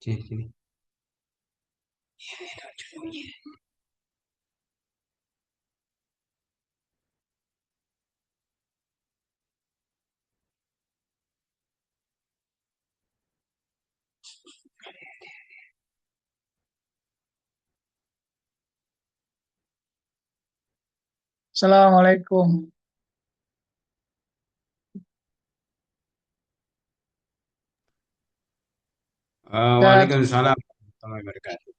Sini, sini. Judulnya. Assalamualaikum. Kita, Waalaikumsalam warahmatullahi wabarakatuh.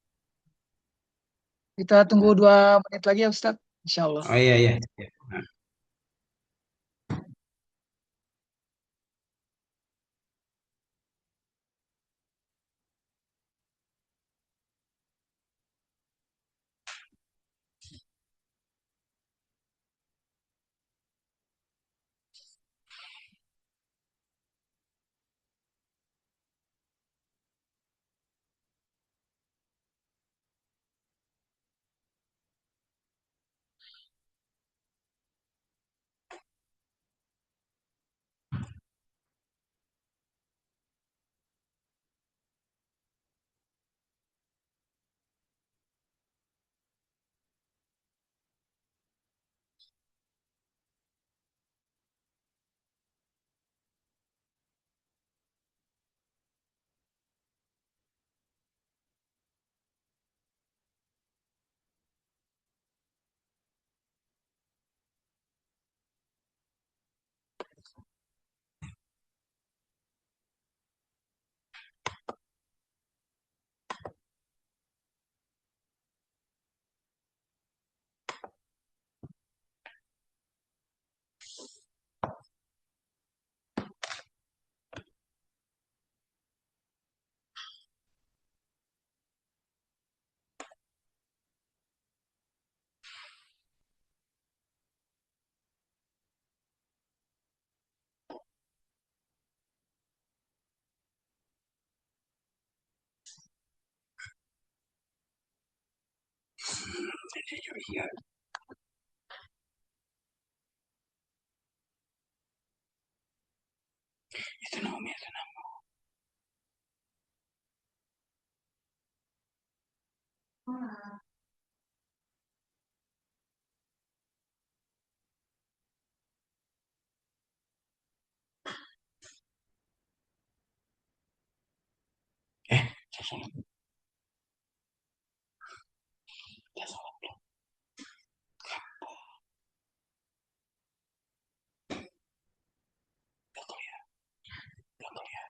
kita tunggu 2 menit lagi ya Ustaz. Insya Allah. Oh iya, iya. Iya. Nah, iya. Itu namanya. Saya salah. Saya salah. Betul ya, betul ya.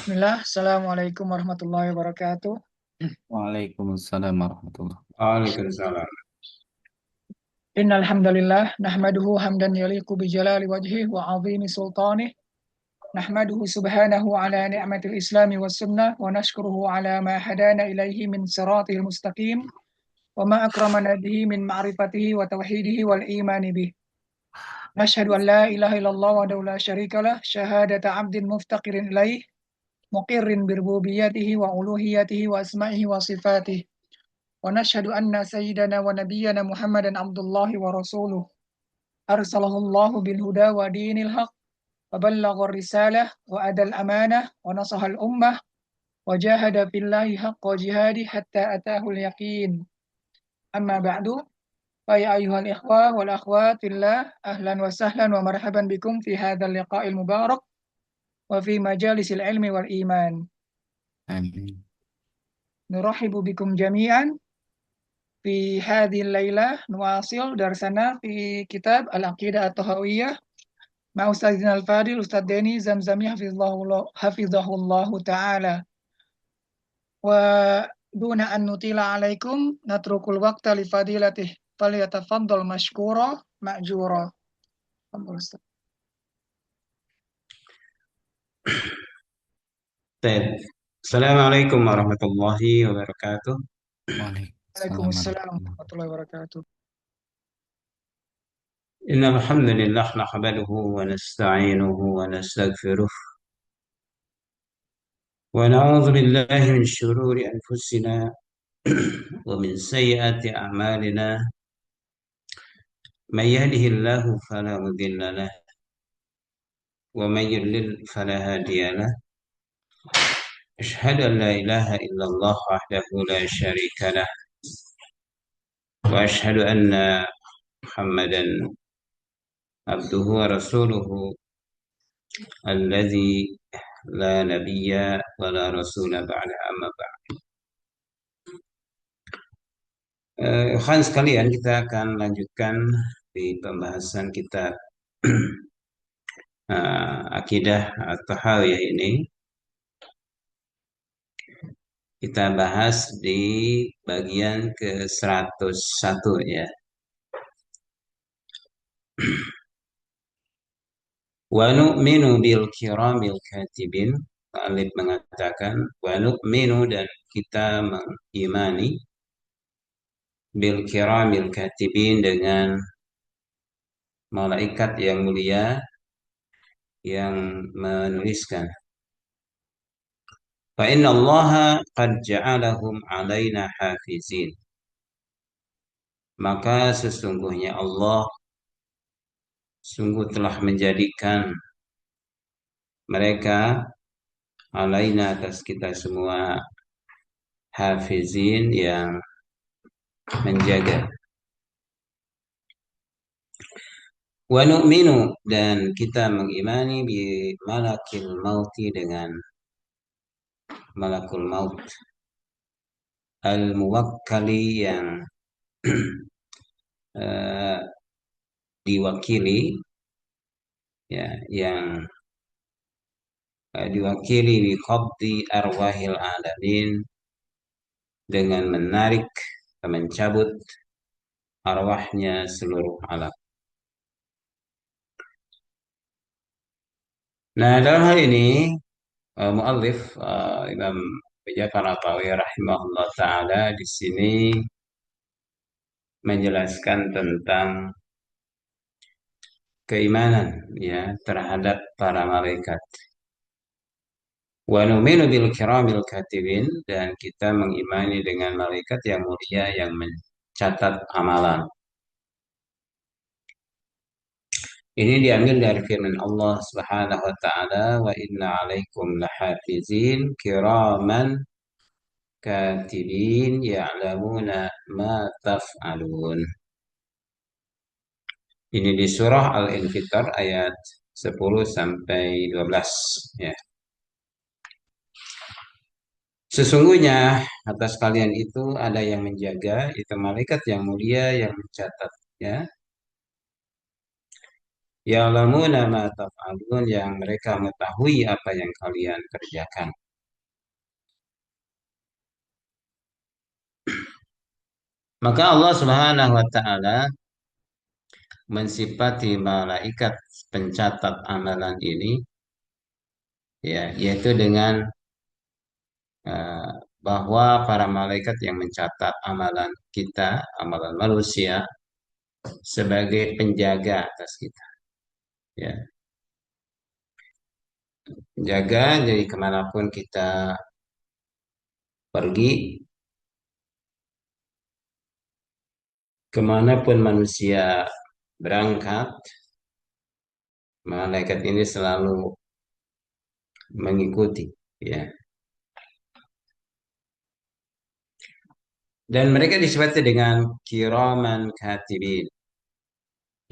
Bismillah. Assalamualaikum warahmatullahi wabarakatuh. Waalaikumsalam warahmatullahi. Waalaikumsalam. Innal hamdalillah nahmaduhu hamdan yaliqu bi jalali wajhihi wa 'azimi sultanih. Nahmaduhu subhanahu ala ni'matil islami was sunnah wa nashkuruhu ala ma hadana ilaihi min siratil mustaqim wa ma akramana bihi min ma'rifatihi wa tauhidihi wal imani bih. Nashhadu an la ilaha illallah wa la syarika lah syahadata 'abdin muftaqirin ilaih muqirrin birububiyyatihi wa uluhiyyatihi wa asma'ihi wa sifatihi. Wa nashhadu anna sayyidana wa nabiyyana Muhammadan abdullahi wa rasuluh. Arsalahu Allahu bil huda wa dinil haq wa ballagha risalah wa adal amanah wa nasahal ummah wa jahada fillahi haqqa jihadi hatta atahul yaqin. Amma ba'du. Fa ya ayyuhal ikhwah wal akhwat fillah, ahlan wa sahlan wa marhaban bikum fi hadzal liqa'il mubarak wa fi majalisil ilmi wal iman. Amin. Nurahibu bikum jami'an fi hadhil lailah nuwasil darsana fi kitab Al-Aqidah At-Tahawiyah ma Ustadzina Al-Fadil Ustadz Deni Zamzami hafizahullahu ta'ala. Wa duna an nutila alaikum natrukul waqta li fadilatih falyatafaddal mashkura ma'jura. Alhamdulillah, Ustaz. Baik. Assalamualaikum warahmatullahi wabarakatuh. Waalaikumsalam Waalaikumsalam warahmatullahi. warahmatullahi wabarakatuh. إن الحمد لله نحمده ونستعينه ونستغفره ونعوذ بالله من شرور أنفسنا ومن سيئات أعمالنا من يهده الله فلا مضل له ومن يضلل فلا هادي له أشهد أن لا إله إلا الله وحده لا شريك له وأشهد أن محمدا عبده ورسوله الذي لا نبي ولا رسول بعد أما بعد. Ikhwan sekalian, kita akan lanjutkan di pembahasan kitab Akidah atau Hawiyah ini. Kita bahas di bagian ke-101 ya. Wa nu'minu bil kiramil katibin. Alif mengatakan wa nu'minu, dan kita mengimani bil kiramil katibin, dengan malaikat yang mulia yang menuliskan. Fa inna Allaha qad ja'alahum 'alaina hafizin. Maka sesungguhnya Allah sungguh telah menjadikan mereka alaina, atas kita semua, hafizin, yang menjaga. Wa nu'minu, dan kita mengimani bi malakil mauti, dengan malakul maut al-muwakkali, yang diwakili, ya, yang diwakili bi qabdi arwahil alamin, dengan menarik, mencabut arwahnya seluruh alam. Nah, dalam hal ini muallif Imam Ja'far At-Tahawi rahimahullah taala di sini menjelaskan tentang keimanan ya terhadap para malaikat. Wa nu'minu bil kiramil katibin, dan kita mengimani dengan malaikat yang mulia yang mencatat amalan. Ini diambil dari firman Allah Subhanahu wa taala, wa inna 'alaikum lahafizin kiraman katibin ya'lamuna ma taf'alun. Ini di surah Al-Infitar ayat 10 sampai 12 ya. Sesungguhnya atas kalian itu ada yang menjaga, itu malaikat yang mulia yang mencatat ya. Ya'lamuna ma taf'alun, yang mereka mengetahui apa yang kalian kerjakan. Maka Allah Subhanahu wa taala mensifati malaikat pencatat amalan ini ya, yaitu dengan bahwa para malaikat yang mencatat amalan kita, amalan manusia, sebagai penjaga atas kita ya. Penjaga, jadi kemanapun kita pergi, kemanapun manusia berangkat, malaikat ini selalu mengikuti ya. Dan mereka disebut dengan kiraman katibin,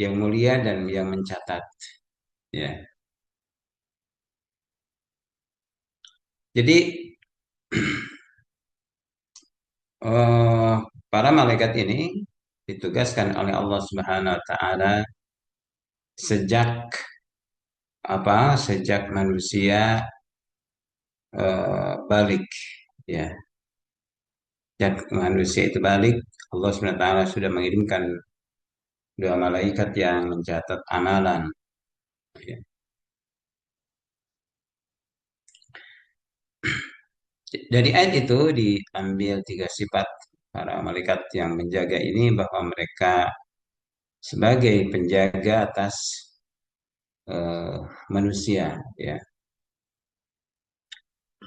yang mulia dan yang mencatat ya. Jadi para malaikat ini ditugaskan oleh Allah Subhanahu wa taala sejak sejak manusia balik ya. Sejak manusia itu balik, Allah Subhanahu wa taala sudah mengirimkan dua malaikat yang mencatat amalan ya. Dari ayat itu diambil tiga sifat para malaikat yang menjaga ini, bahwa mereka sebagai penjaga atas manusia ya.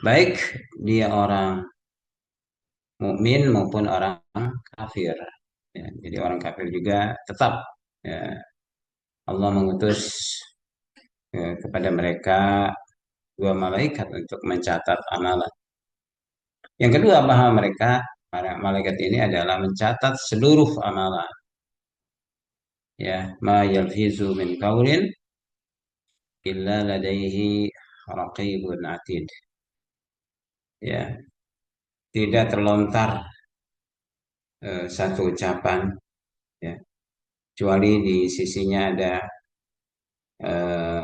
baik dia orang mukmin maupun orang kafir. Ya, jadi orang kafir juga tetap ya, Allah mengutus kepada mereka dua malaikat untuk mencatat amalan. Yang kedua, bahwa mereka para malaikat ini adalah mencatat seluruh amalan. Ya, ma yalfizu min qaulin illa ladaihi raqibun atid. Ya, tidak terlontar satu ucapan ya, kecuali di sisinya ada eh,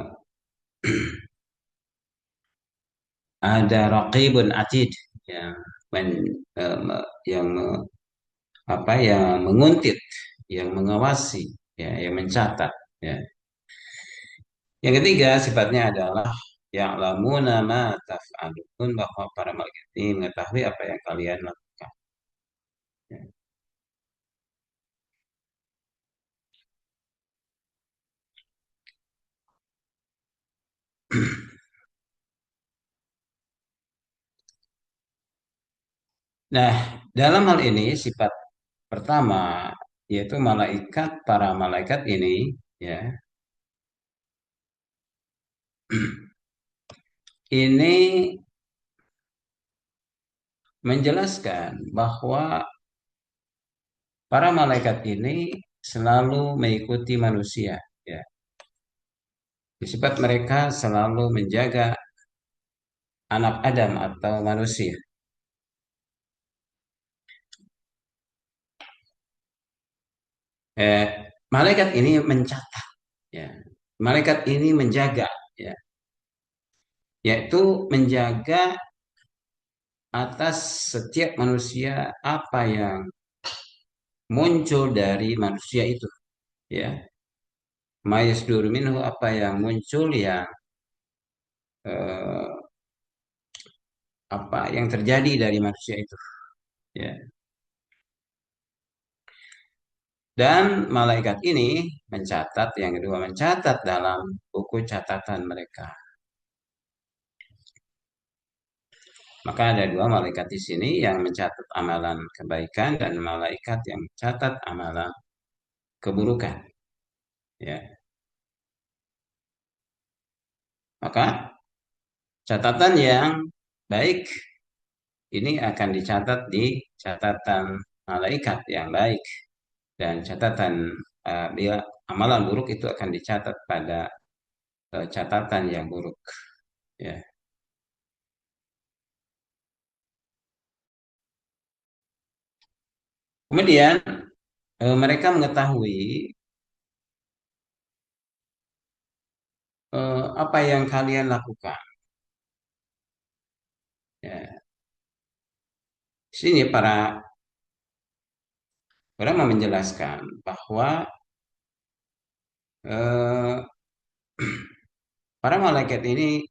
ada raqibun atid yang men, yang apa yang menguntit, yang mengawasi, ya, yang mencatat. Ya. Yang ketiga sifatnya adalah ya'lamuna ma taf'alun, bahwa para malaikat ini mengetahui apa yang kalian lakukan. Ya. Nah, dalam hal ini sifat pertama yaitu malaikat, para malaikat ini ya ini menjelaskan bahwa para malaikat ini selalu mengikuti manusia ya. Sifat mereka selalu menjaga anak Adam atau manusia. Eh, Malaikat ini mencatat, ya. Malaikat ini menjaga, ya, yaitu menjaga atas setiap manusia apa yang muncul dari manusia itu, ya. Mayasdur minhu, apa yang muncul yang eh, apa yang terjadi dari manusia itu, ya. Dan malaikat ini mencatat, yang kedua mencatat dalam buku catatan mereka. Maka ada dua malaikat di sini yang mencatat amalan kebaikan dan malaikat yang mencatat amalan keburukan. Ya, maka catatan yang baik ini akan dicatat di catatan malaikat yang baik, dan catatan bila amalan buruk itu akan dicatat pada catatan yang buruk. Ya. Kemudian mereka mengetahui apa yang kalian lakukan. Ya. Sini para ulama menjelaskan bahwa eh, para malaikat ini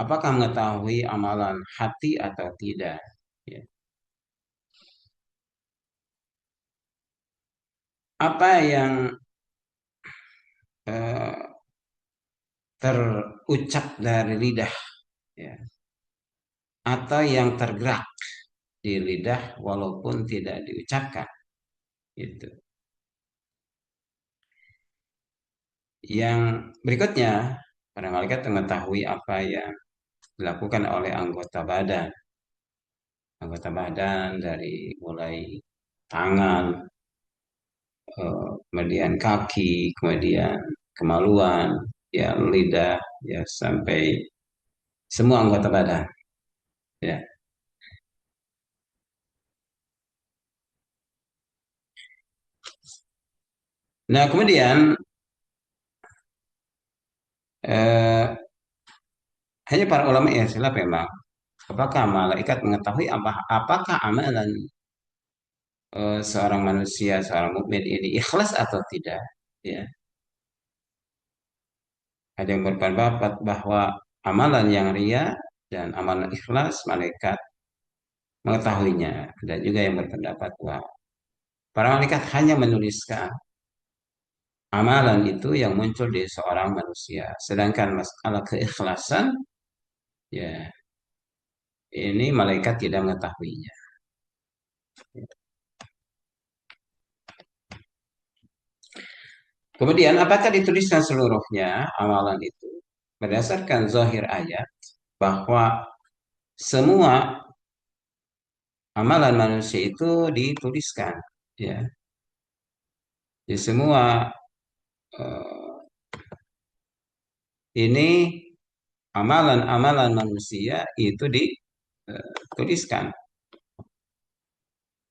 apakah mengetahui amalan hati atau tidak? Ya. Apa yang eh, terucap dari lidah, ya, atau yang tergerak di lidah walaupun tidak diucapkan, itu. Yang berikutnya, para malaikat mengetahui apa yang dilakukan oleh anggota badan dari mulai tangan, kemudian kaki, kemudian kemaluan, ya lidah, ya sampai semua anggota badan. Ya. Nah kemudian eh, hanya para ulama ya silap memang apakah malaikat mengetahui apakah amalan seorang manusia, seorang mukmin ini ikhlas atau tidak. Ya. Ada yang berpendapat bahwa amalan yang ria dan amalan ikhlas malaikat mengetahuinya. Ada juga yang berpendapat bahwa para malaikat hanya menuliskan amalan itu yang muncul di seorang manusia. Sedangkan masalah keikhlasan, ya, ini malaikat tidak mengetahuinya. Kemudian apakah dituliskan seluruhnya amalan itu? Berdasarkan zahir ayat bahwa semua amalan manusia itu dituliskan, ya. Di semua eh, ini amalan-amalan manusia itu dituliskan.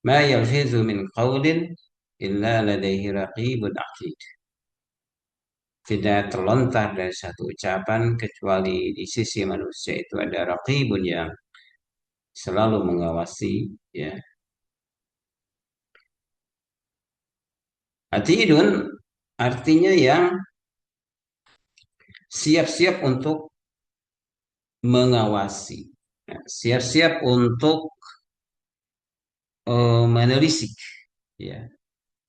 Ma yalfizu min qawlin illa ladaihi raqibun atid. Tidak terlontar dari satu ucapan kecuali di sisi manusia itu ada raqibun yang selalu mengawasi, ya. Atidun artinya yang siap-siap untuk mengawasi, ya, siap-siap untuk menelisik, ya.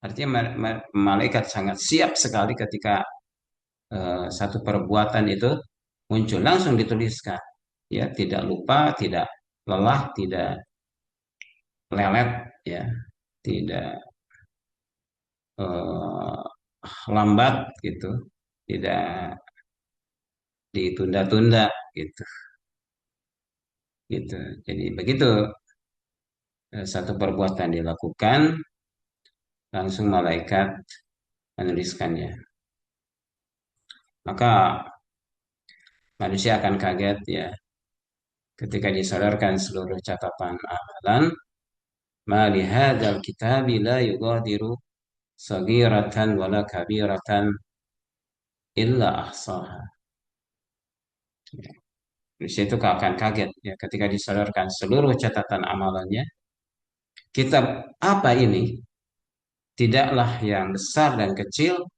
Artinya malaikat sangat siap sekali ketika satu perbuatan itu muncul langsung dituliskan, ya, tidak lupa, tidak lelah, tidak lelet, ya, tidak eh, lambat gitu, tidak ditunda-tunda gitu, gitu. Jadi begitu satu perbuatan dilakukan, langsung malaikat menuliskannya. Maka manusia akan kaget, ya, ketika disodorkan seluruh catatan amalan. Ma lihadzal kitabi la yughadiru saghiratan wala kabiratan illa ahsaha. Manusia itu akan kaget, ya, ketika disodorkan seluruh catatan amalannya. Kitab apa ini? Tidaklah yang besar dan kecil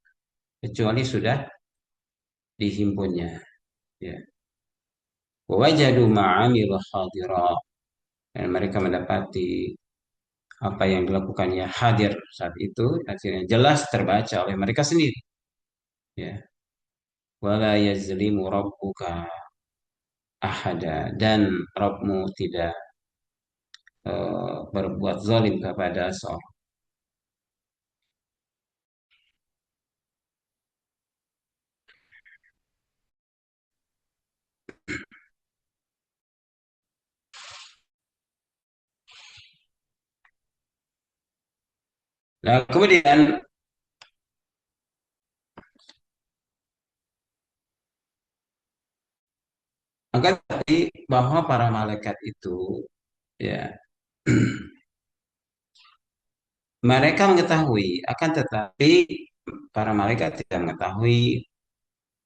kecuali sudah dihimpunnya, ya. Wajadu ma'amilu hadira, dan mereka mendapati apa yang dilakukannya hadir saat itu, akhirnya jelas terbaca oleh mereka sendiri, ya. Wala yazlimu rabbuka ahada, dan Rabbmu tidak berbuat zalim kepada seorang. Nah, kemudian angkat tadi bahwa para malaikat itu, ya, mereka mengetahui, akan tetapi para malaikat tidak mengetahui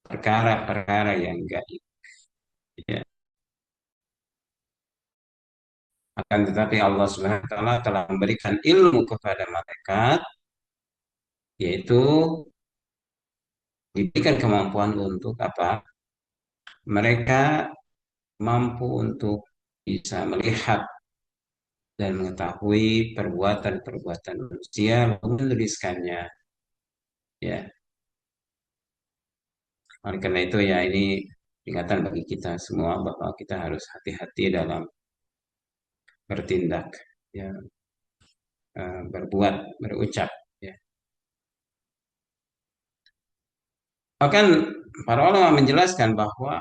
perkara-perkara yang gaib, ya. Akan tetapi Allah Subhanahu wa taala telah memberikan ilmu kepada malaikat, yaitu diberikan kemampuan untuk apa? Mereka mampu untuk bisa melihat dan mengetahui perbuatan-perbuatan manusia lalu menuliskannya, ya. Oleh karena itu, ya, ini peringatan bagi kita semua bahwa kita harus hati-hati dalam bertindak, ya, berbuat, berucap, ya. Bahkan para ulama menjelaskan bahwa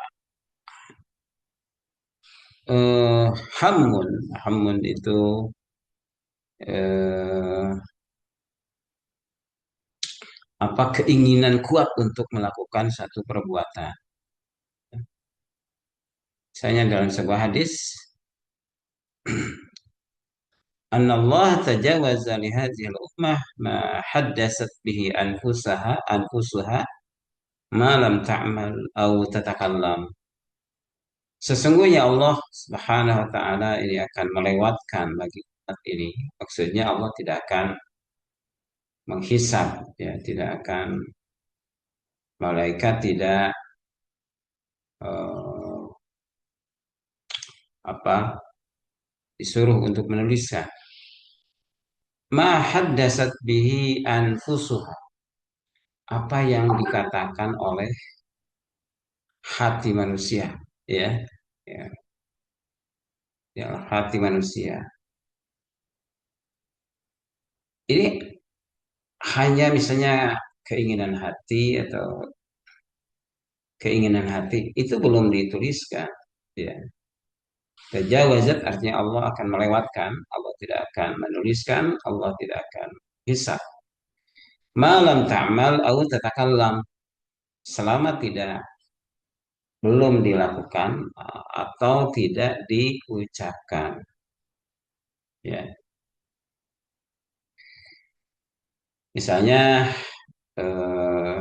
eh, hamun, hamun itu eh, apa, keinginan kuat untuk melakukan satu perbuatan. Misalnya dalam sebuah hadis, Allah tajawaza li hadhihi al-ummah ma haddasat bihi anfusuha ma lam ta'mal au tatakallam. Sesungguhnya Allah Subhanahu wa taala ini akan melewatkan bagi umat ini. Maksudnya Allah tidak akan menghisab, ya, tidak akan, malaikat tidak eh, apa, disuruh untuk menuliskan ma haddasat bihi anfusuha, apa yang dikatakan oleh hati manusia, ya, ya. ya, hati manusia. Ini hanya misalnya keinginan hati atau keinginan hati itu belum dituliskan. Ya. Tajawazat artinya Allah akan melewatkan, Allah tidak akan menuliskan, Allah tidak akan hisab. Malam ta'mal au tatakallam, selama tidak belum dilakukan atau tidak diucapkan. Ya, misalnya eh,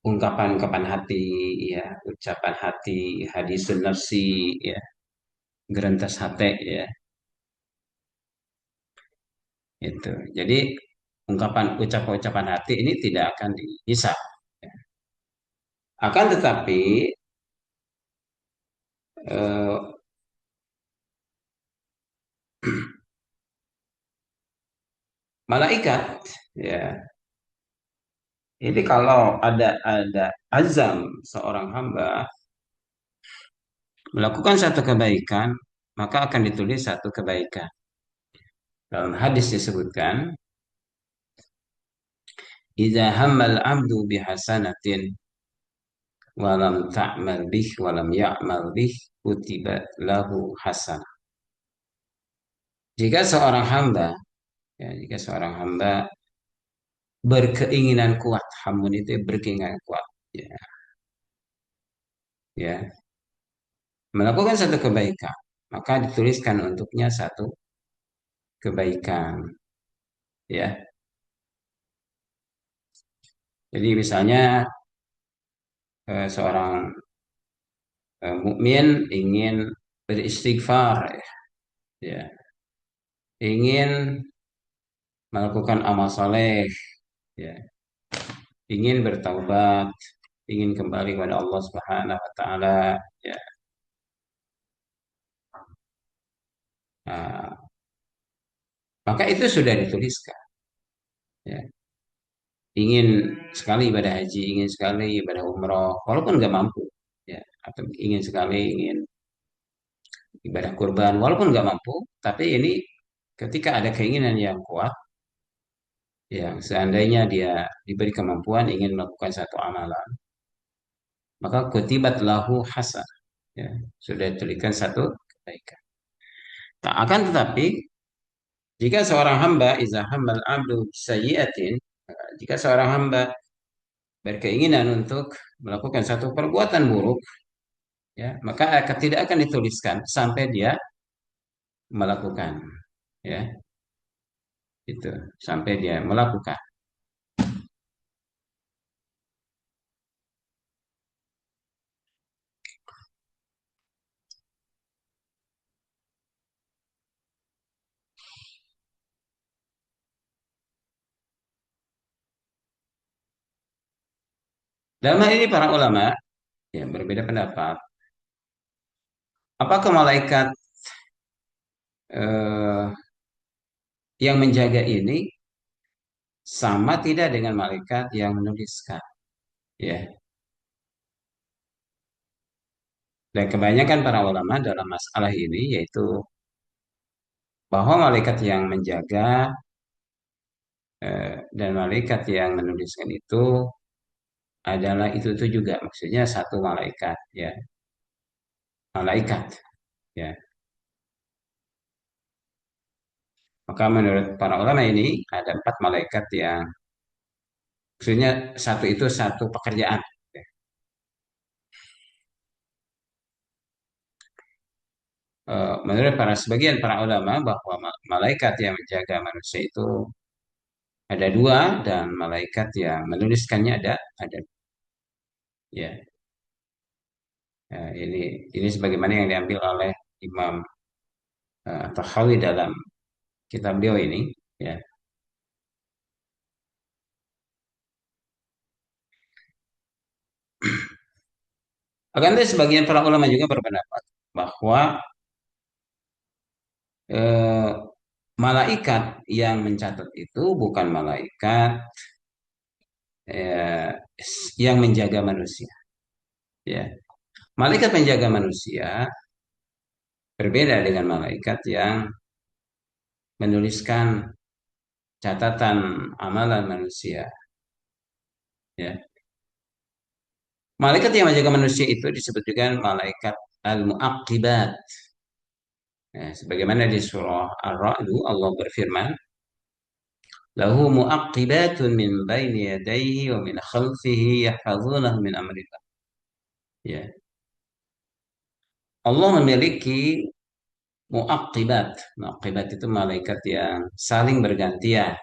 ungkapan-ungkapan hati, ya, ucapan hati, hadisun nafsi, ya, gerentas hati, ya, itu. Jadi ucapan-ucapan hati ini tidak akan dihisab. Ya. Akan tetapi eh, malaikat, ya, ini kalau ada azam seorang hamba melakukan satu kebaikan, maka akan ditulis satu kebaikan. Dalam hadis disebutkan, "Idza hammal 'abdu bihasanatin walam ta'mal bih walam ya'mal bih kutiba lahu hasanah." Jika seorang hamba, ya, jika seorang hamba berkeinginan kuat, hamun itu berkeinginan kuat, ya, ya, melakukan satu kebaikan, maka dituliskan untuknya satu kebaikan, ya. Jadi misalnya seorang mukmin ingin beristighfar, ya, ingin melakukan amal soleh, ya, ingin bertaubat, ingin kembali kepada Allah Subhanahu Wa Taala, ya. Nah, maka itu sudah dituliskan, ya. Ingin sekali ibadah haji, ingin sekali ibadah umroh, walaupun nggak mampu, ya, atau ingin sekali ingin ibadah kurban, walaupun nggak mampu, tapi ini ketika ada keinginan yang kuat, ya, seandainya dia diberi kemampuan ingin melakukan satu amalan, maka kutibat lahu hasan, ya, sudah dituliskan satu kebaikan. Tak akan tetapi jika seorang hamba iza hammal abdu sayyiatin, jika seorang hamba berkeinginan untuk melakukan satu perbuatan buruk, ya, maka tidak akan dituliskan sampai dia melakukan, ya, itu sampai dia melakukan. Dalam hal ini para ulama, ya, berbeda pendapat. Apakah malaikat eh, yang menjaga ini sama tidak dengan malaikat yang menuliskan? Ya, dan kebanyakan para ulama dalam masalah ini yaitu bahwa malaikat yang menjaga dan malaikat yang menuliskan itu adalah itu juga maksudnya satu malaikat, ya, malaikat, ya. Maka menurut para ulama ini ada empat malaikat yang maksudnya satu itu satu pekerjaan, ya. Menurut sebagian para ulama bahwa malaikat yang menjaga manusia itu ada dua dan malaikat yang menuliskannya ada, ya. Ini sebagaimana yang diambil oleh Imam Tahawi dalam kitab beliau ini, ya. Akan tetapi sebagian para ulama juga berpendapat bahwa eh, malaikat yang mencatat itu bukan malaikat eh, yang menjaga manusia, ya. Malaikat penjaga manusia Berbeda dengan malaikat yang menuliskan catatan amalan manusia. Ya. Malaikat yang menjaga manusia itu disebut juga malaikat al-mu'aqibat. Ya, sebagaimana di surah Ar-Ra'd Allah berfirman, "Lahu mu'aqibatun min baini yadayhi wa min khalfihi yahfazunahu min amrillah." Ya. Allah memiliki mu'aqibat. Mu'aqibat itu malaikat yang saling bergantian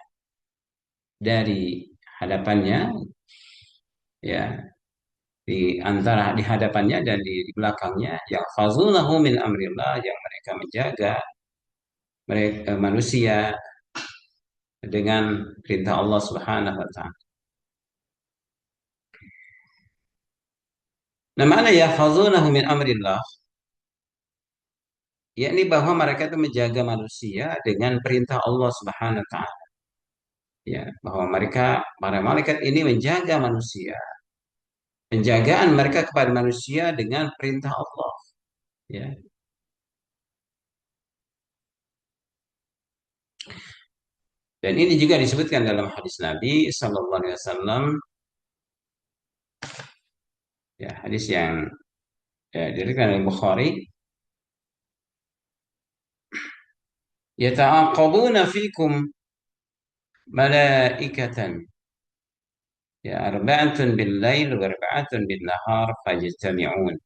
dari hadapannya, ya, di hadapannya dan di belakangnya, yang fazunahu min amrillah, yang mereka menjaga mereka manusia dengan perintah Allah Subhanahu wa taala. Nah, mana ya fazunahu min amrillah, yakni bahwa mereka itu menjaga manusia dengan perintah Allah Subhanahu wa taala. Ya, bahwa para malaikat ini menjaga manusia. Penjagaan mereka kepada manusia dengan perintah Allah. Ya. Dan ini juga disebutkan dalam hadis Nabi Sallallahu Alaihi Wasallam, ya, hadis yang diriwayatkan oleh Bukhari, yata'aqabuna fikum malaikatan, ya, arba'atun bil lail wa arba'atun bin nahar fajtami'un.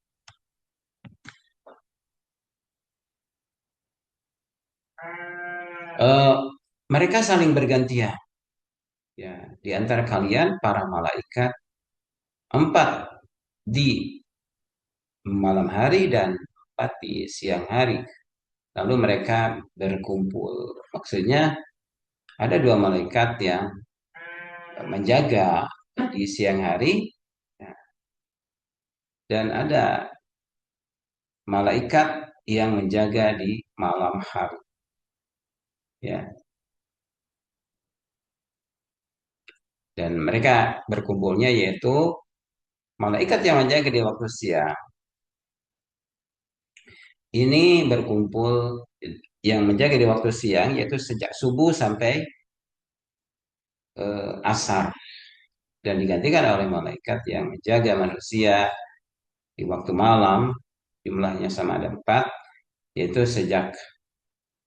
Eh, Mereka saling bergantian, ya, di antara kalian para malaikat, empat di malam hari dan empat di siang hari. Lalu mereka berkumpul. Maksudnya ada dua malaikat yang menjaga di siang hari, ya, dan ada malaikat yang menjaga di malam hari. Ya. Dan mereka berkumpulnya yaitu malaikat yang menjaga di waktu siang. Ini berkumpul yang menjaga di waktu siang yaitu sejak subuh sampai asar, dan digantikan oleh malaikat yang menjaga manusia di waktu malam, jumlahnya sama ada empat, yaitu sejak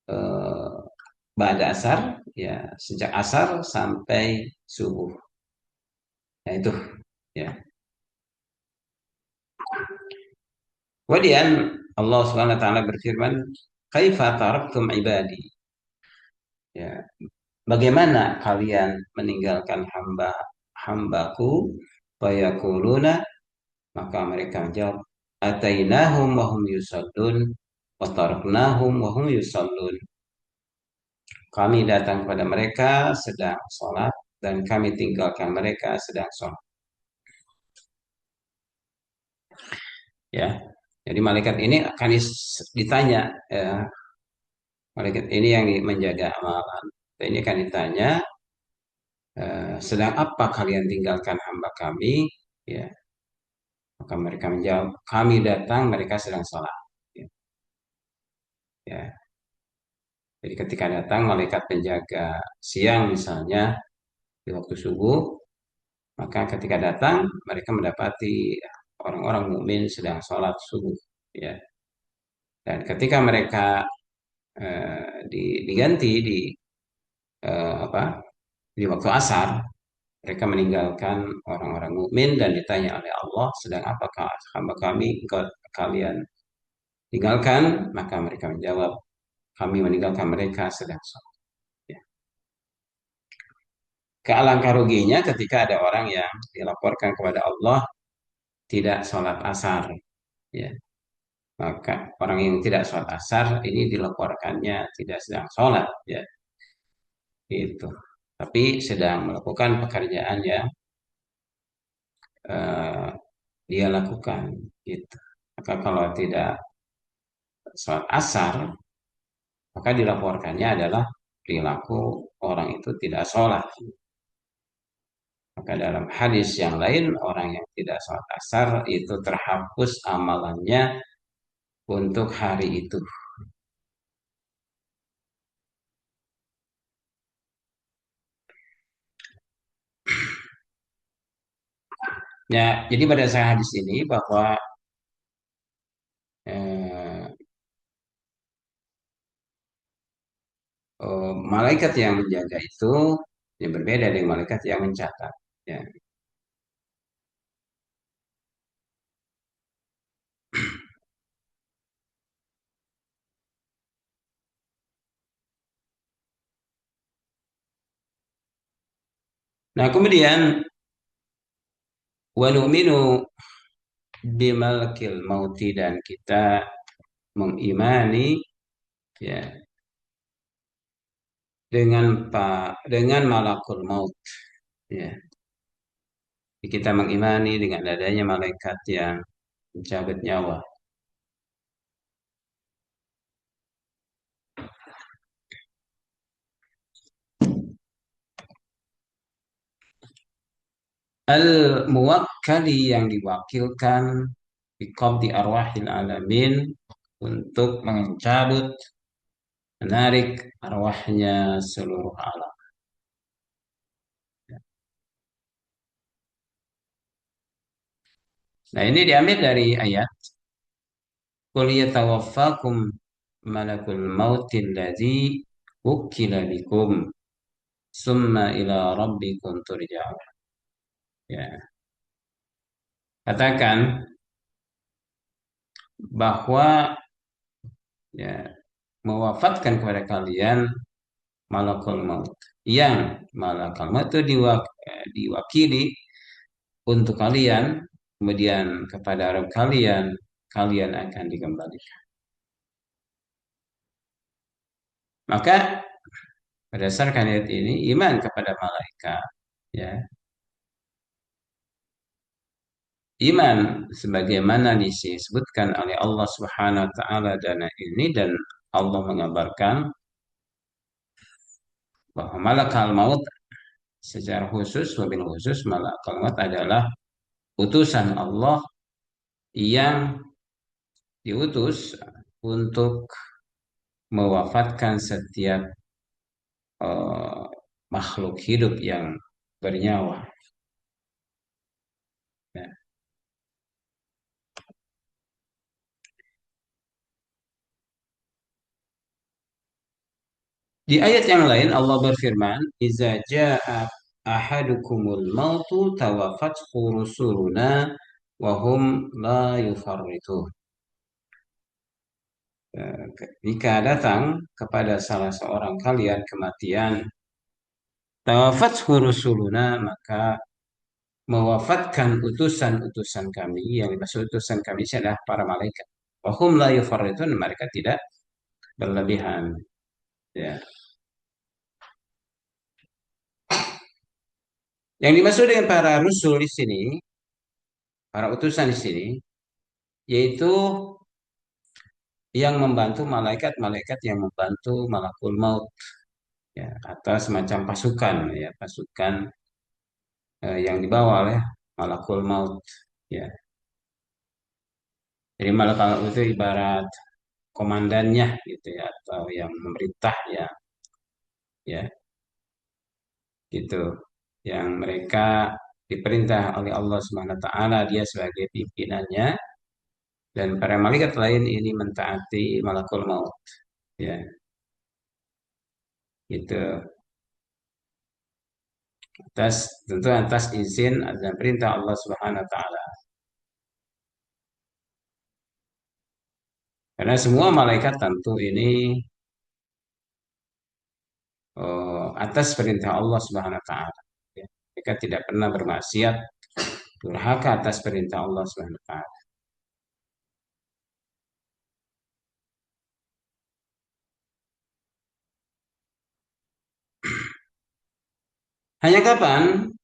eh, ba'da asar, ya, sejak asar sampai subuh. Nah itu, ya. Kemudian Allah Subhanahu wa taala berfirman, "Kaifa taraktum ibadi?" Ya, bagaimana kalian meninggalkan hambaku? Fayaquluna, maka mereka menjawab, "Atainahum wa hum yusallun wa taraknahum wa hum yusallun." Kami datang kepada mereka sedang sholat dan kami tinggalkan mereka sedang sholat. Ya, jadi malaikat ini akan ditanya, ya, malaikat ini yang menjaga amalan. Ini akan ditanya, sedang apa kalian tinggalkan hamba kami? Ya, maka mereka menjawab, kami datang mereka sedang sholat. Ya, ya. Jadi ketika datang malaikat penjaga siang misalnya di waktu subuh, maka ketika datang mereka mendapati orang-orang mukmin sedang sholat subuh. Ya. Dan ketika mereka diganti apa, di waktu asar, mereka meninggalkan orang-orang mukmin dan ditanya oleh Allah, sedang apakah hamba kami kalian tinggalkan? Maka mereka menjawab, kami meninggalkan mereka sedang sholat. Ya. Kealangkah ruginya ketika ada orang yang dilaporkan kepada Allah tidak sholat asar. Ya. Maka orang yang tidak sholat asar ini dilaporkannya tidak sedang sholat. Ya. Itu. Tapi sedang melakukan pekerjaan yang eh, dia lakukan. Gitu. Maka kalau tidak sholat asar, maka dilaporkannya adalah perilaku orang itu tidak sholat. Maka dalam hadis yang lain, orang yang tidak sholat asar itu terhapus amalannya untuk hari itu. Ya, jadi pada saat hadis ini bahwa eh, malaikat yang menjaga itu ya berbeda dengan malaikat yang mencatat. Ya. Nah, kemudian wa nu'minu bimalakil mauti dan kita mengimani ya dengan malakul maut ya. Kita mengimani dengan adanya malaikat yang mencabut nyawa. Al-muwakkali yang diwakilkan biqabdi arwahil alamin untuk mencabut, menarik arwahnya seluruh alam. Nah, ini diambil dari ayat qul yatawaffakum malakul mautil ladzi wukila bikum summa ila rabbikum turja'un. Ya, katakan bahwa ya mewafatkan kepada kalian malakul maut yang malakul maut itu diwakili untuk kalian, kemudian kepada Rabb kalian, kalian akan dikembalikan. Maka berdasarkan ayat ini, iman kepada malaikat, ya, iman sebagaimana disebutkan oleh Allah Subhanahu wa taala dan ini dan Allah mengabarkan bahwa malakal maut secara khusus, wabil khusus malakal maut adalah utusan Allah yang diutus untuk mewafatkan setiap eh, makhluk hidup yang bernyawa. Ya. Di ayat yang lain Allah berfirman, "Iza jaa ahadukumul mautu tawaffathu rusuluna wa hum la yufarritun." Jika datang kepada salah seorang kalian kematian, tawaffathu rusuluna maka mewafatkan utusan-utusan kami, yang dimaksud utusan kami adalah para malaikat. Wa hum la yufarritun, mereka tidak berlebihan. Ya. Yang dimaksud dengan para rasul di sini, para utusan di sini, yaitu yang membantu malaikat-malaikat yang membantu malakul maut, ya, atau semacam pasukan, ya, pasukan yang dibawa oleh malakul maut, ya. Jadi malakul maut itu ibarat komandannya, gitu ya, atau yang memerintah, ya, gitu, yang mereka diperintah oleh Allah Subhanahu Wa Taala, dia sebagai pimpinannya, dan para malaikat lain ini mentaati malakul maut, ya, gitu. Tentu atas izin dan perintah Allah Subhanahu Wa Taala. Karena semua malaikat tentu ini atas perintah Allah Subhanahu Wa Taala. Ya. Mereka tidak pernah bermaksiat, durhaka atas perintah Allah Subhanahu Wa Taala. Hanya kapan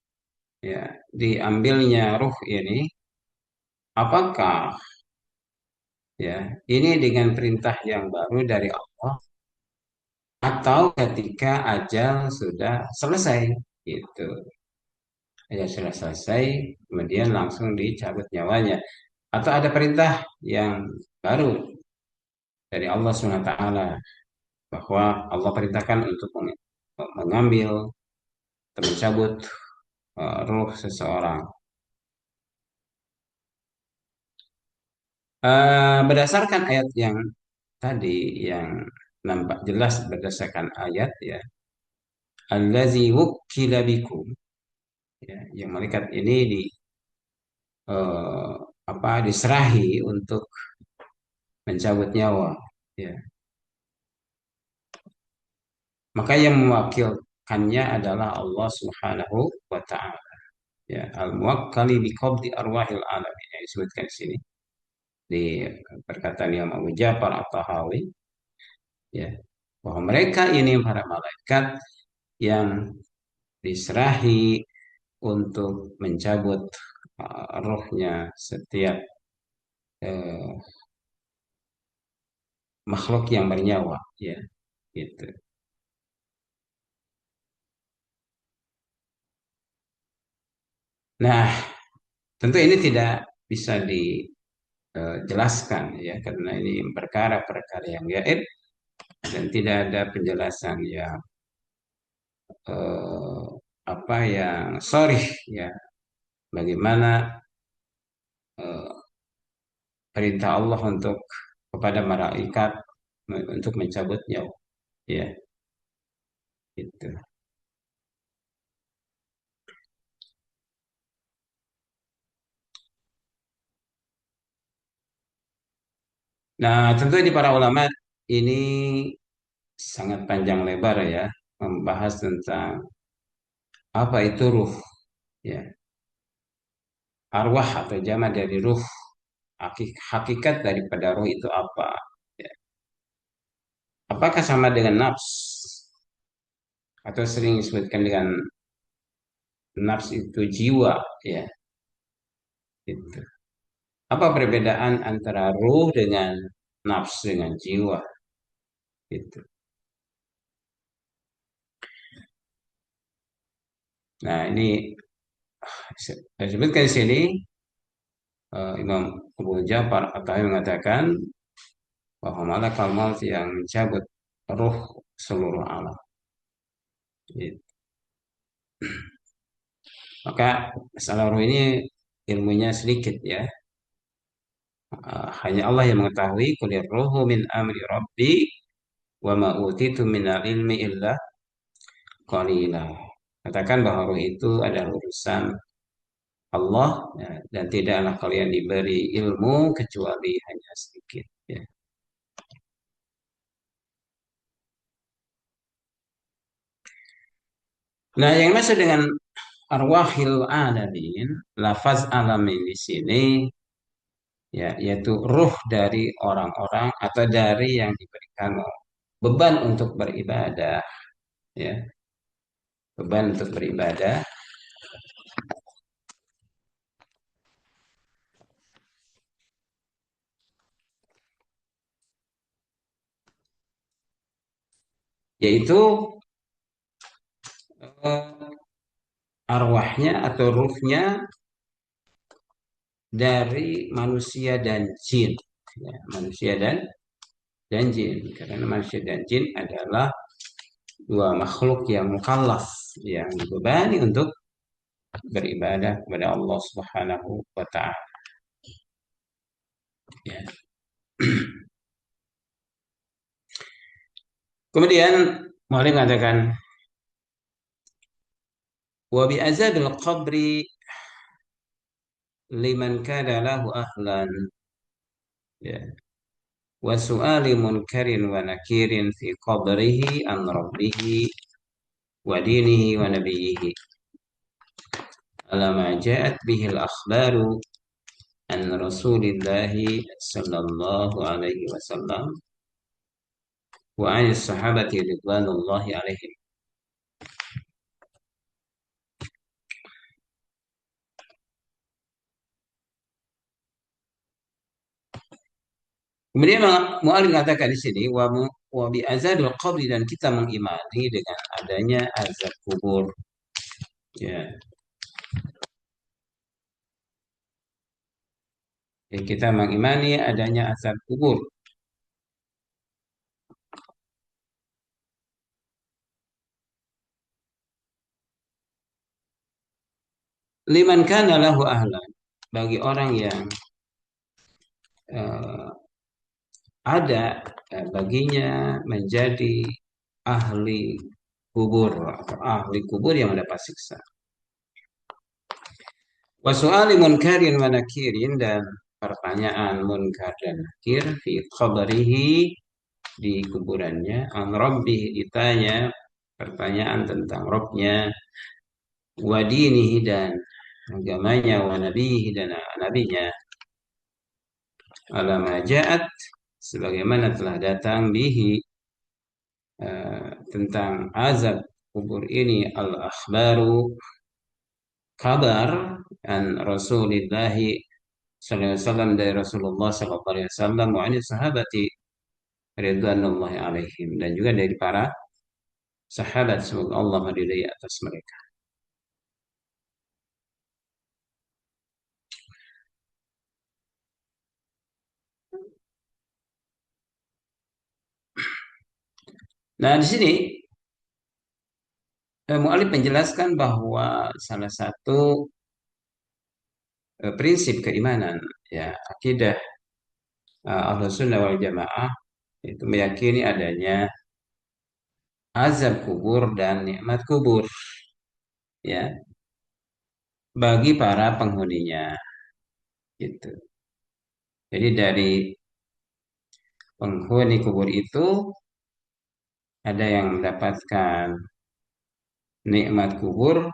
ya diambilnya ruh ini? Apakah ya ini dengan perintah yang baru dari Allah atau ketika ajal sudah selesai? Gitu. Ajal sudah selesai, kemudian langsung dicabut nyawanya. Atau ada perintah yang baru dari Allah SWT bahwa Allah perintahkan untuk mengambil atau mencabut ruh seseorang. Berdasarkan ayat yang tadi yang nampak jelas berdasarkan ayat ya, allazi wukkila bikum ya, yang malaikat ini eh, diserahi untuk mencabut nyawa ya. Maka yang mewakilkannya adalah Allah Subhanahu wa taala ya, al-muwakkali bi qabdi arwahil alamin yang disebutkan di sini di perkataan Imam Abu Ja'far At-Tahawi ya, bahwa mereka ini para malaikat yang diserahi untuk mencabut rohnya setiap eh, makhluk yang bernyawa ya gitu. Nah, tentu ini tidak bisa dijelaskan ya, karena ini perkara-perkara yang gaib dan tidak ada penjelasan yang eh, yang sorry ya, bagaimana eh, perintah Allah untuk kepada malaikat untuk mencabut nyawa ya itu. Nah, tentu di para ulama ini sangat panjang lebar ya membahas tentang apa itu ruh ya, arwah atau jama dari ruh, hakikat daripada ruh itu apa ya. Apakah sama dengan nafs atau sering disebutkan dengan nafs itu jiwa ya itu. Apa perbedaan antara ruh dengan nafs dengan jiwa itu. Nah, ini saya sebutkan di sini Imam Abu Ja'far At-Tahawi mengatakan bahwa malakal maut yang mencabut ruh seluruh alam. Gitu. Maka masalah ruh ini ilmunya sedikit ya. Hanya Allah yang mengetahui. Qulir ruhu min amri rabbi wa ma utitu minal ilmi illa qalila. Katakan bahwa ruh itu adalah urusan Allah ya, dan tidaklah kalian diberi ilmu kecuali hanya sedikit ya. Nah, yang maksud dengan arwahil alamin, lafaz alamin di sini ya, yaitu ruh dari orang-orang atau dari yang diberikan beban untuk beribadah ya, beban untuk beribadah, yaitu eh, arwahnya atau ruhnya dari manusia dan jin ya, manusia dan jin, karena manusia dan jin adalah dua makhluk yang mukallaf, yang dibebani untuk beribadah kepada Allah Subhanahu wa taala ya. Kemudian Mu'allim mengatakan wa bi azabil qabri liman kana lahu ahlan ya, wa su'ali munkarin wa nakirin fi qabrihi an rabbihi wa dinihi wa nabiyhi ala ma ja'at bihi al-akhbaru an rasulillahi sallallahu alaihi wasallam wa an sahabati ridwanullahi alaihim. Kemudian Mu'alif mengatakan di sini wa bi azabil qabri, dan kita mengimani dengan adanya azab kubur ya. Jadi kita mengimani adanya azab kubur. Liman kana lahu ahlan, bagi orang yang eh, ada baginya menjadi ahli kubur atau ahli kubur yang mendapat siksa. Wasu'ali munkarin wa nakirin, dan pertanyaan munkar dan nakir fi khabarihi, di kuburannya, an rabbih, ditanya pertanyaan tentang Robnya, wa dinihi, dan agamanya, wa nabihi, dan nabinya, ala ma ja'at, sebagaimana telah datang, bihi, tentang azab kubur ini, al akhbaru, kabar, an Rasulillahi sallallahu alaihi wasallam, dari Rasulullah sallallahu alaihi wasallam, wa anis sahabati ridwanullahi alaihim, dan juga dari para sahabat, semoga Allah meridai atas mereka. Nah, di sini mu'alif menjelaskan bahwa salah satu prinsip keimanan, ya, akidah Ahlus Sunnah wal Jamaah, itu meyakini adanya azab kubur dan nikmat kubur, ya, bagi para penghuninya, gitu. Jadi dari penghuni kubur itu ada yang mendapatkan nikmat kubur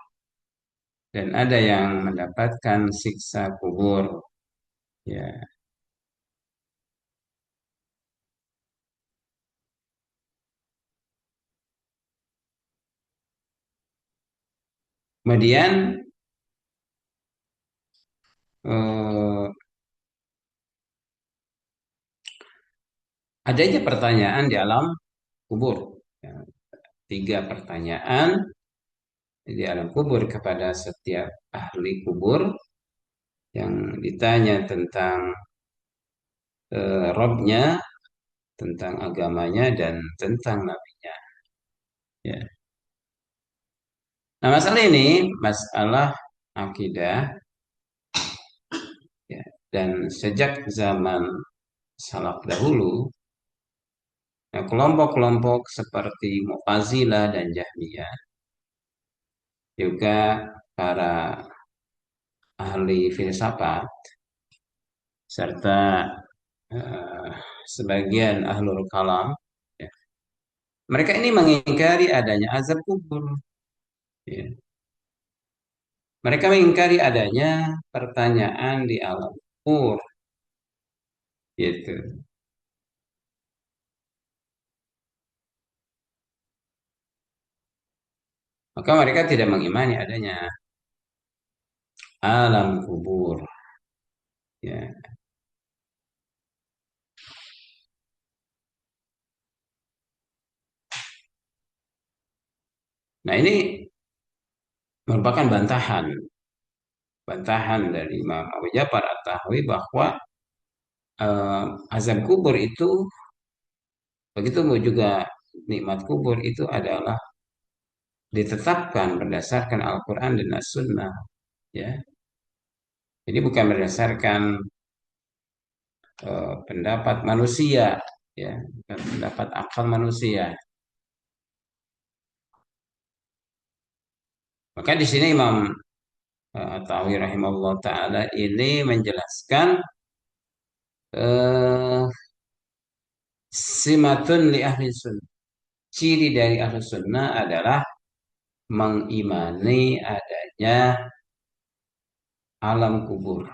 dan ada yang mendapatkan siksa kubur, ya. Kemudian eh, adanya pertanyaan di alam kubur, ya. Tiga pertanyaan di alam kubur kepada setiap ahli kubur, yang ditanya tentang Robnya, tentang agamanya, dan tentang nabinya, ya. Nah, masalah ini masalah akidah, ya. Dan sejak zaman salaf dahulu, nah, kelompok-kelompok seperti Mu'tazilah dan Jahmiyah, juga para ahli filsafat, serta eh, sebagian ahlul kalam, ya, mereka ini mengingkari adanya azab kubur, ya. Mereka mengingkari adanya pertanyaan di alam kubur, gitu. Maka mereka tidak mengimani adanya alam kubur, ya. Nah, ini merupakan bantahan bantahan dari Imam Abu Ja'far At-Tahawi bahwa azab kubur itu, begitu juga nikmat kubur itu, adalah ditetapkan berdasarkan Al-Quran dan As-Sunnah, ya. Jadi bukan berdasarkan pendapat manusia, ya, bukan pendapat akal manusia. Maka di sini Imam At-Tahawi rahimahullah taala ini menjelaskan eh, simatun li ahli sunnah. Ciri dari ahli sunnah adalah mengimani adanya alam kubur.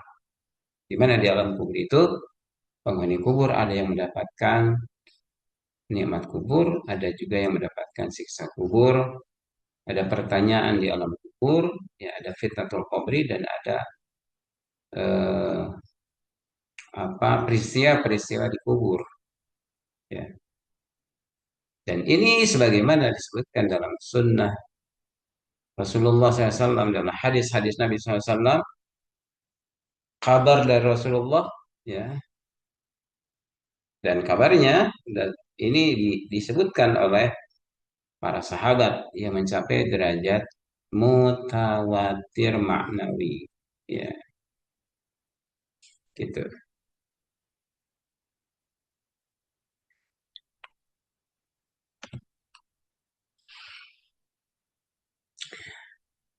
Di mana di alam kubur itu penghuni kubur ada yang mendapatkan nikmat kubur, ada juga yang mendapatkan siksa kubur, ada pertanyaan di alam kubur, ya, ada fitnatul qabri, dan ada eh, peristiwa-peristiwa di kubur, ya. Dan ini sebagaimana disebutkan dalam sunnah Rasulullah SAW, dalam hadis-hadis Nabi SAW, kabar dari Rasulullah, ya, dan kabarnya, dan ini disebutkan oleh para sahabat yang mencapai derajat mutawatir maknawi, ya, gitu.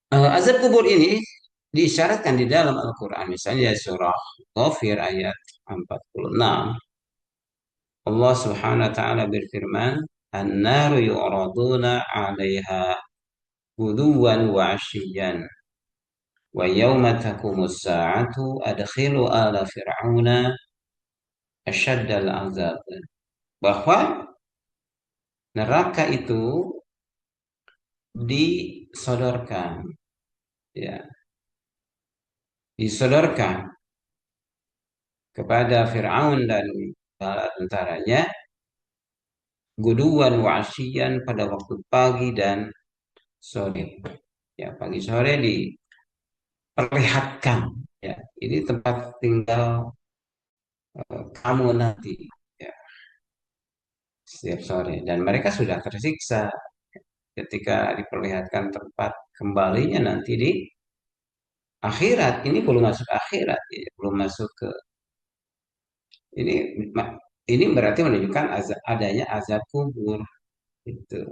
Azab kubur ini diisyaratkan di dalam Al-Quran. Misalnya surah Ghafir ayat 46. Allah Subhanahu wa taala berfirman, "An-naru yu'raduna 'alaiha ghuduwan wa 'ashiyyan wa yauma taqumus sa'atu adkhilu ala fir'auna asyaddal 'adzab." Bahwa neraka itu disodorkan, ya, disodorkan kepada Fir'aun dan bala tentaranya guduan wa asyian pada waktu pagi dan sore. Ya, pagi sore diperlihatkan. Ya, ini tempat tinggal kamu nanti. Ya, setiap sore. Dan mereka sudah tersiksa ketika diperlihatkan tempat kembalinya nanti di akhirat. Ini belum masuk akhirat, ya, belum masuk ke ini. Ini berarti menunjukkan adanya azab kubur. Itu.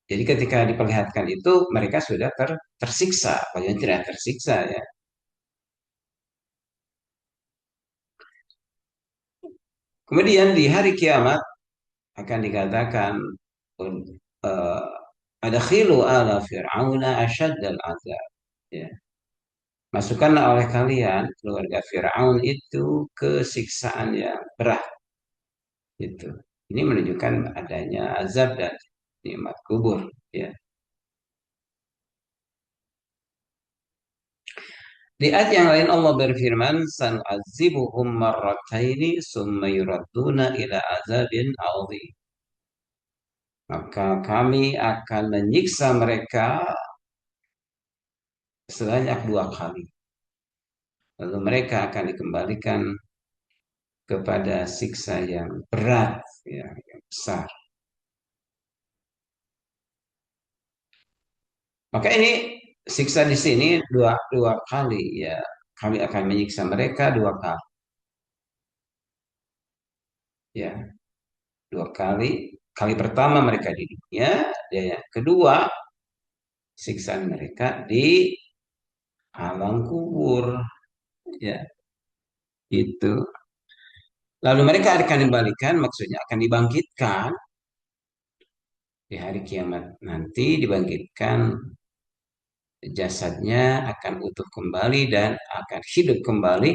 Jadi ketika diperlihatkan itu mereka sudah tersiksa, paling tidak tersiksa ya. Kemudian di hari kiamat akan dikatakan eh, ada khilu ala fir'auna asyaddal azab. Ya. Masukkanlah oleh kalian keluarga Fir'aun itu kesiksaan yang berat. Itu. Ini menunjukkan adanya azab dan nikmat kubur. Ya. Di ayat yang lain Allah berfirman, "Sanu'adzibuhum marrataini summa yuradduna ila azabin 'adzim." Maka kami akan menyiksa mereka sebanyak 2 kali. Lalu mereka akan dikembalikan kepada siksa yang berat, ya, yang besar. Maka ini siksa di sini dua kali, ya. Kami akan menyiksa mereka 2 kali, ya. 2 kali. Kali pertama mereka di dunia, dan yang kedua siksaan mereka di alam kubur, ya. Itu. Lalu mereka akan dikembalikan, maksudnya akan dibangkitkan di hari kiamat nanti, dibangkitkan jasadnya akan utuh kembali dan akan hidup kembali,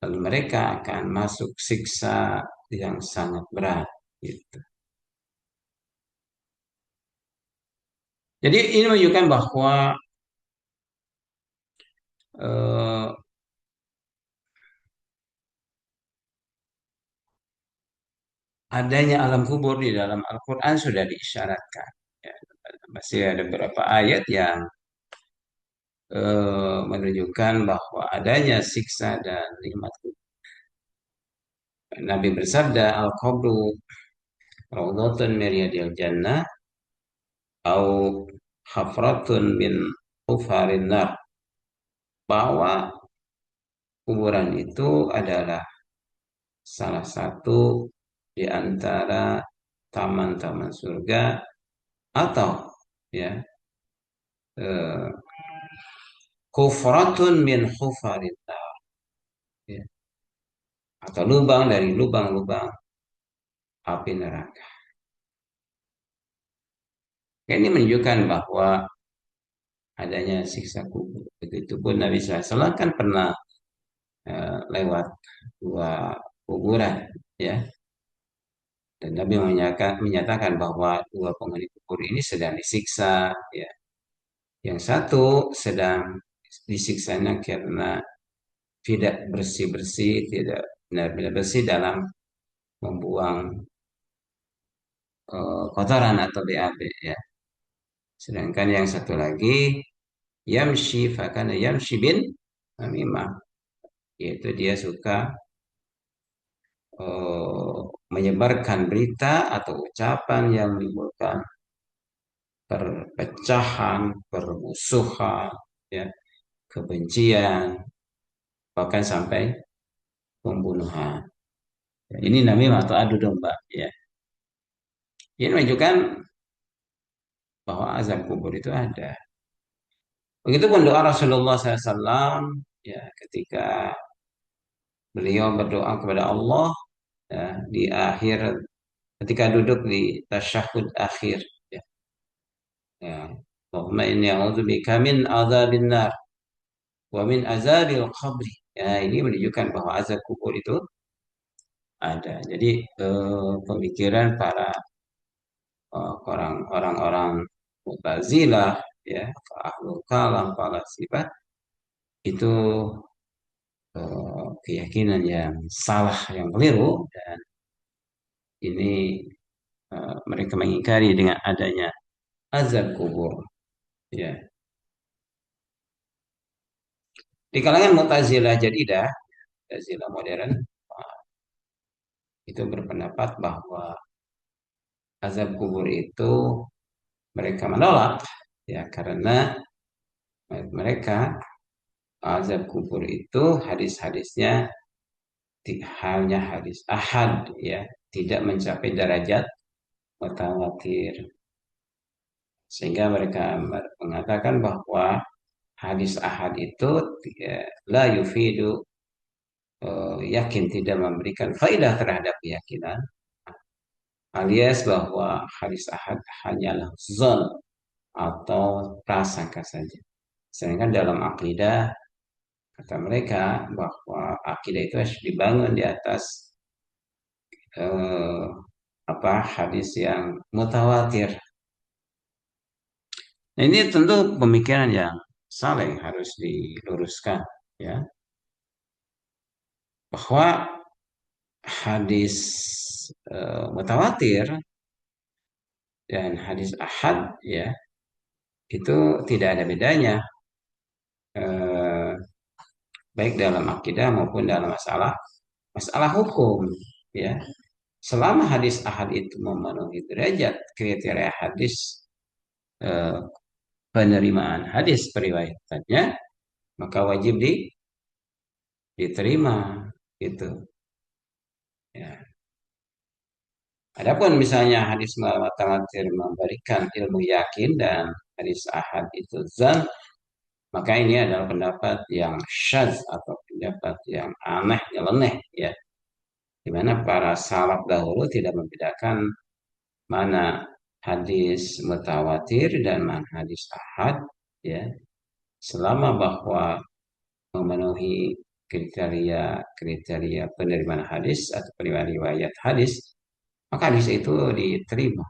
lalu mereka akan masuk siksa yang sangat berat. Gitu. Jadi ini menunjukkan bahwa eh, adanya alam kubur di dalam Al-Quran sudah diisyaratkan. Ya, masih ada beberapa ayat yang menunjukkan bahwa adanya siksa dan nikmat kubur. Nabi bersabda, "Al-qabru raudhatun min riyadil jannah au hafratun min hufarin nar." Bahwa kuburan itu adalah salah satu di antara taman-taman surga, atau ya, eh, kufratun min hufarin nar, ya, atau lubang dari lubang-lubang api neraka. Ini menunjukkan bahwa adanya siksa kubur. Begitupun Nabi SAW kan pernah lewat 2 kuburan, ya. Dan Nabi menyatakan bahwa 2 penghuni kubur ini sedang disiksa, ya. Yang satu sedang disiksanya karena tidak bersih-bersih, tidak benar-benar bersih dalam membuang kotoran atau BAB, ya. Sedangkan yang satu lagi yamshi fakana yamshi bin namimah, yaitu dia suka eh, menyebarkan berita atau ucapan yang menimbulkan perpecahan, permusuhan, ya, kebencian, bahkan sampai pembunuhan. Ya, ini namanya atau adu domba, ya. Ini menunjukkan bahwa azab kubur itu ada. Begitupun doa Rasulullah SAW ya ketika beliau berdoa kepada Allah ya, di akhir ketika duduk di tasyahud akhir ya, ya. Allahumma inni a'udzubika min azabin nar wa min azabil qabri. Ya, ini menunjukkan bahwa azab kubur itu ada. Jadi pemikiran para orang-orang Mu'tazilah ya, ahlul kalam, falasifah itu keyakinan yang salah, yang keliru dan ini mereka mengingkari dengan adanya azab kubur. Ya, di kalangan Mu'tazilah jadidah, Mu'tazilah modern itu berpendapat bahwa azab kubur itu mereka menolak ya karena mereka azab kubur itu hadis-hadisnya hanya hadis ahad ya tidak mencapai derajat mutawatir sehingga mereka mengatakan bahwa hadis ahad itu ya, la yufidu yakin tidak memberikan faidah terhadap keyakinan alias bahwa hadis ahad hanyalah zon atau prasangka saja. Sedangkan dalam akidah kata mereka bahwa akidah itu harus dibangun di atas eh, hadis yang mutawatir. Nah, ini tentu pemikiran yang salah yang harus diluruskan ya bahwa hadis mutawatir dan hadis ahad ya itu tidak ada bedanya eh, baik dalam akidah maupun dalam masalah masalah hukum ya selama hadis ahad itu memenuhi derajat kriteria hadis eh, penerimaan hadis periwayatannya maka wajib diterima gitu ya. Adapun misalnya hadis mutawatir memberikan ilmu yakin dan hadis ahad itu zan maka ini adalah pendapat yang syadz atau pendapat yang aneh nyeleneh ya di mana para salaf dahulu tidak membedakan mana hadis mutawatir dan mana hadis ahad ya selama bahwa memenuhi kriteria penerimaan hadis atau penerimaan riwayat hadis maka hadis itu diterima.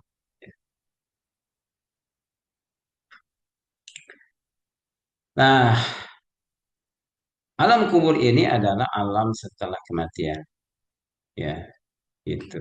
Nah, alam kubur ini adalah alam setelah kematian ya itu.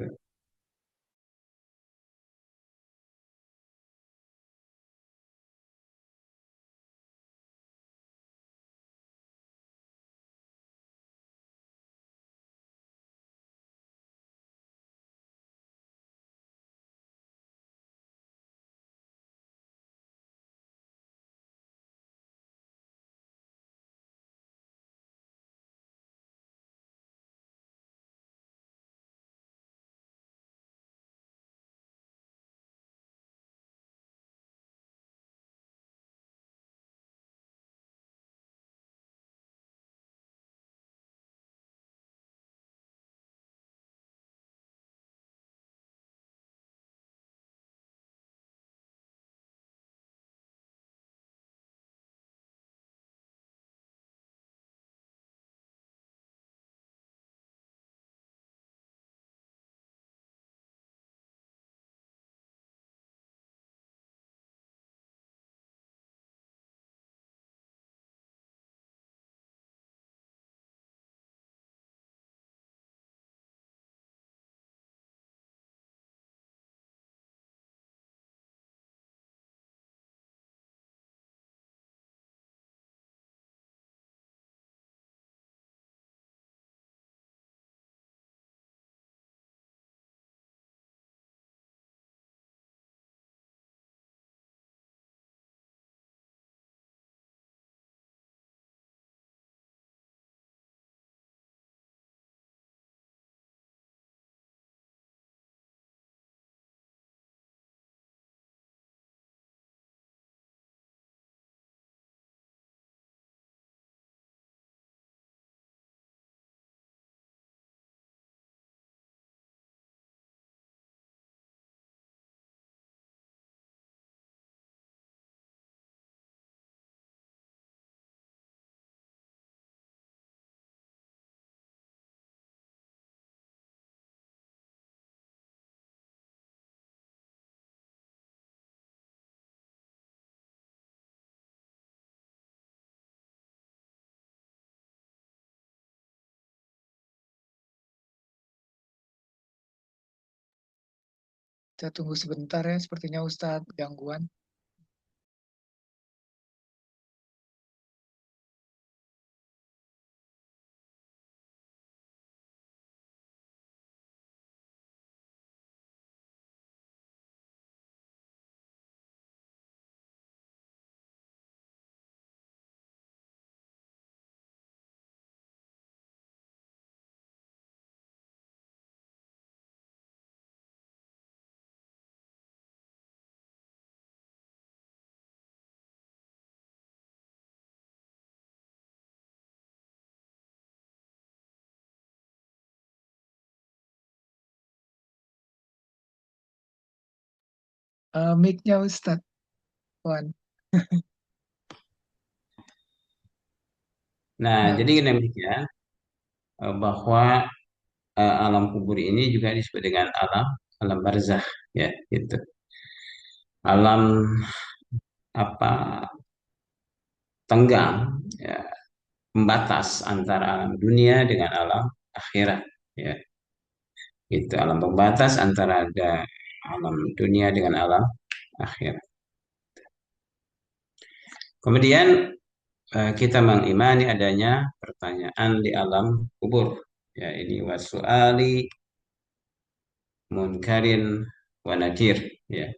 Kita tunggu sebentar ya, sepertinya Ustadz gangguan. Mic-nya Ustadz, Wan. Nah, Nah, jadi demikian bahwa alam kubur ini juga disebut dengan alam alam barzakh, ya, gitu. Alam apa tenggang, ya, pembatas antara alam dunia dengan alam akhirat, ya. Itu alam pembatas antara ada alam dunia dengan alam akhirat. Kemudian kita mengimani adanya pertanyaan di alam kubur. Ya, ini wasu'ali munkarin wa nakir. Ya.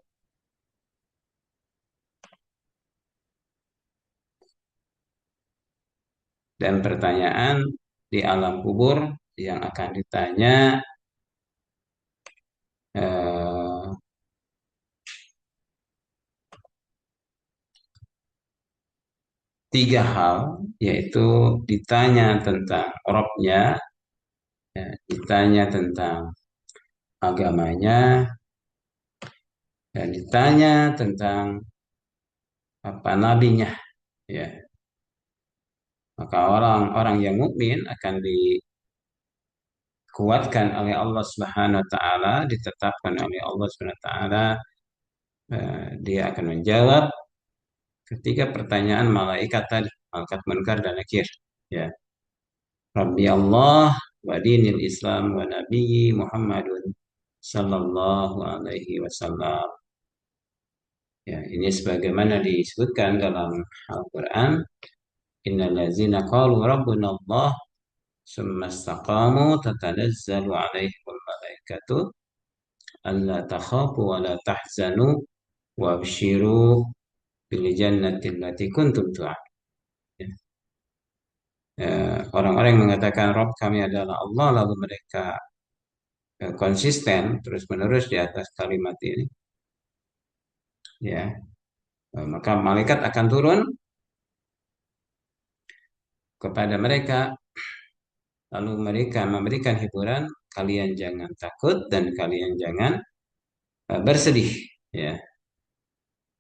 Dan pertanyaan di alam kubur yang akan ditanya eh, tiga hal, yaitu ditanya tentang Robnya, ya, ditanya tentang agamanya, dan ditanya tentang apa nabinya, ya. Maka orang-orang yang mukmin akan dikuatkan oleh Allah Subhanahu wa taala, ditetapkan oleh Allah Subhanahu wa taala, dia akan menjawab ketika pertanyaan malaikat tadi, malaikat munkar dan nakir, ya. Rabbi Allah wa dinil Islam wa nabiyyi Muhammadun sallallahu alaihi wasallam. Ya, ini sebagaimana disebutkan dalam Al-Qur'an, innal ladzina qalu rabbuna Allah summa istaqamu tatanazzalu alaihimul malaikatu alla takhafu wa la tahzanu wa abshiru bil jannati allati kuntum tu'adun. Ya. Orang-orang yang mengatakan Rob kami adalah Allah, lalu mereka konsisten terus-menerus di atas kalimat ini, ya. Maka malaikat akan turun kepada mereka, lalu mereka memberikan hiburan, kalian jangan takut dan kalian jangan bersedih, ya.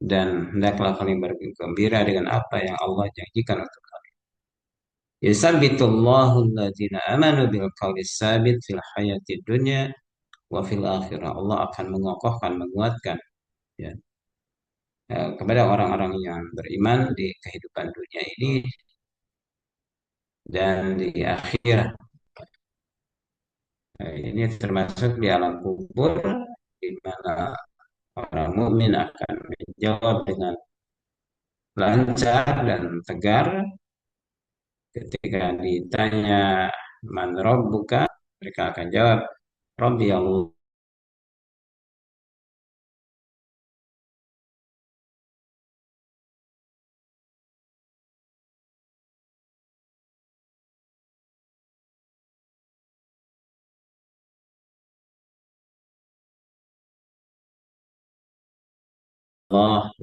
Dan hendaklah kalian bergembira dengan apa yang Allah janjikan untuk kalian. Yusabbitullahu alladzina amanu bil qawli sabit fil hayati dunya wa fil akhirah. Allah akan mengokohkan, menguatkan, ya, kepada orang-orang yang beriman di kehidupan dunia ini dan di akhirat. Ini termasuk di alam kubur, di mana orang mukmin akan menjawab dengan lancar dan tegar ketika ditanya man rabbuka, mereka akan jawab Rabbi Allah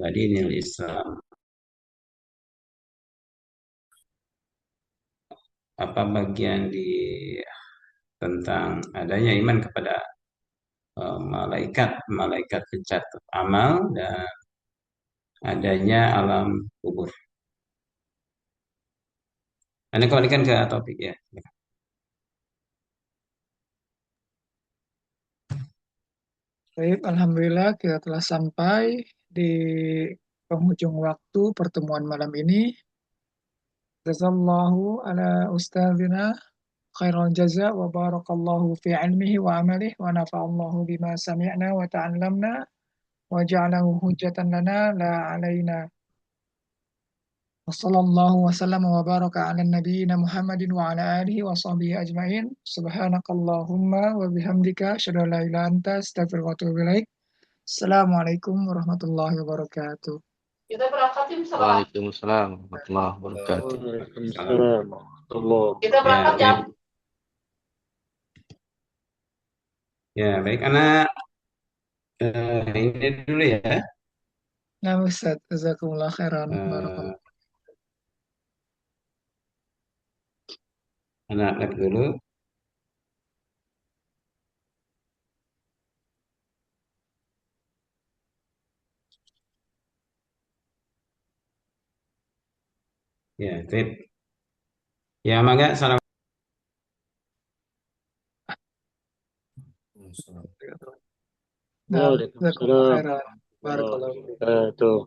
wa dinil Islam. Apa bagian di tentang adanya iman kepada malaikat, malaikat pencatat amal dan adanya alam kubur. Anda kembalikan ke topik, ya. baik, Alhamdulillah kita telah sampai di penghujung waktu pertemuan malam ini. Jazallahu ala ustazina khairal jaza wa barakallahu fi ilmihi wa amalihi wa nafa'allahu bima sami'na wa ta'allamna wa ja'alahu hujjatan lana la alaina. Wassallallahu wasallam wa baraka ala nabiyyina Muhammadin wa ala alihi wa sahbihi ajma'in. Subhanakallahumma wa bihamdika asyhadu an la ilaha illa anta astaghfiruka wa atubu ilaik. Assalamualaikum warahmatullahi wabarakatuh. Kita berangkatin salat. Waalaikumsalam warahmatullahi wabarakatuh. Waalaikumsalam warahmatullahi Kita berangkat jam. Ya, baik anak. Ini dulu ya. Nah, Ustaz, jazakumullah khairan. Barakallah. Anak live dulu. Ya, Fit. Ya, mangga salam. Nah, Waalaikumsalam jazakumullah khairan. warahmatullahi Barakallah. wabarakatuh.